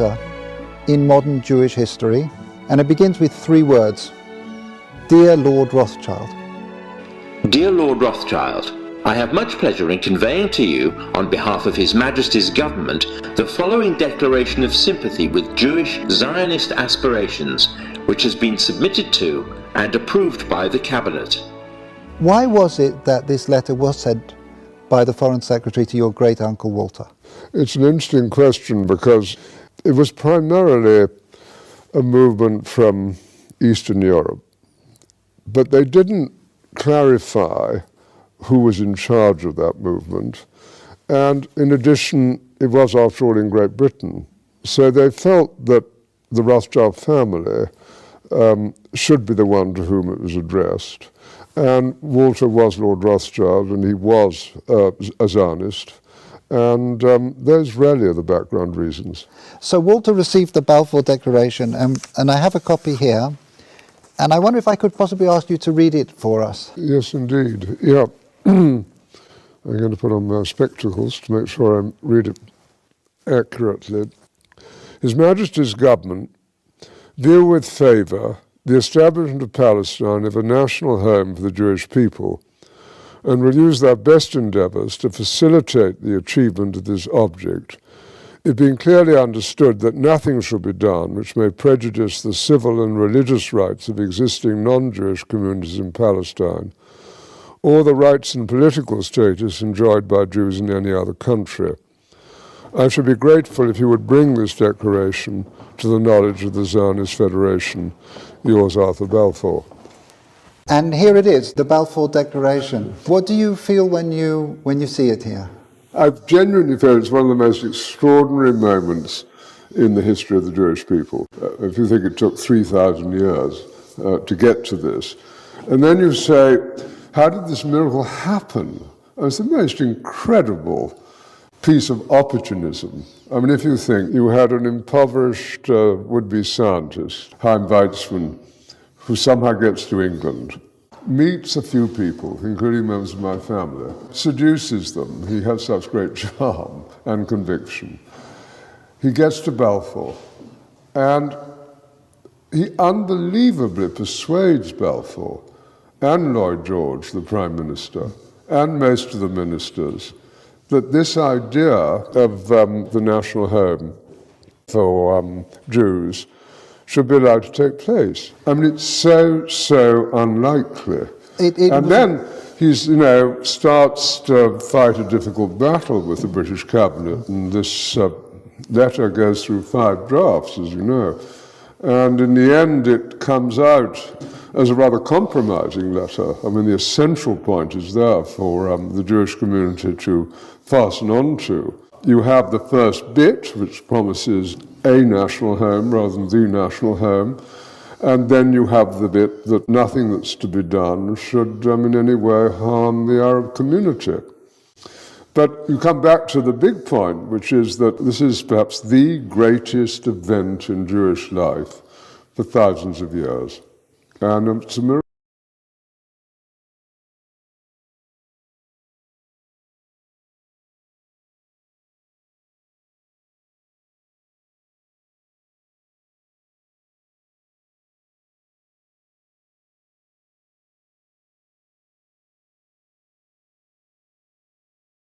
letter in modern Jewish history, and it begins with 3 words: Dear Lord Rothschild. Dear Lord Rothschild, I have much pleasure in conveying to you, on behalf of His Majesty's government, the following declaration of sympathy with Jewish Zionist aspirations, which has been submitted to and approved by the Cabinet. Why was it that this letter was sent by the Foreign Secretary to your great-uncle Walter? It's an interesting question because it was primarily a movement from Eastern Europe, but they didn't clarify who was in charge of that movement. And in addition, it was, after all, in Great Britain. So they felt that the Rothschild family should be the one to whom it was addressed. And Walter was Lord Rothschild, and he was a Zionist. And those really are the background reasons. So Walter received the Balfour Declaration, and I have a copy here. And I wonder if I could possibly ask you to read it for us. Yes, indeed. Yeah. I'm going to put on my spectacles to make sure I read it accurately. His Majesty's government view with favour the establishment of Palestine as a national home for the Jewish people, and will use their best endeavours to facilitate the achievement of this object, it being clearly understood that nothing shall be done which may prejudice the civil and religious rights of existing non-Jewish communities in Palestine, or the rights and political status enjoyed by Jews in any other country. I should be grateful if you would bring this declaration to the knowledge of the Zionist Federation. Yours, Arthur Balfour. And here it is, the Balfour Declaration. What do you feel when you see it here? I genuinely feel it's one of the most extraordinary moments in the history of the Jewish people. If you think it took 3,000 years to get to this, and then you say, how did this miracle happen? It's the most incredible piece of opportunism. I mean, if you think you had an impoverished would-be scientist, Chaim Weizmann, who somehow gets to England, meets a few people, including members of my family, seduces them. He has such great charm and conviction. He gets to Balfour, and he unbelievably persuades Balfour and Lloyd George, the Prime Minister, and most of the ministers, that this idea of the national home for Jews should be allowed to take place. I mean, it's so unlikely. And then he's, starts to fight a difficult battle with the British cabinet, and this letter goes through 5 drafts, as you know. And in the end, it comes out as a rather compromising letter. I mean, the essential point is there for the Jewish community to fasten on to. You have the first bit, which promises a national home rather than the national home, and then you have the bit that nothing that's to be done should in any way harm the Arab community. But you come back to the big point, which is that this is perhaps the greatest event in Jewish life for thousands of years. And it's a miracle.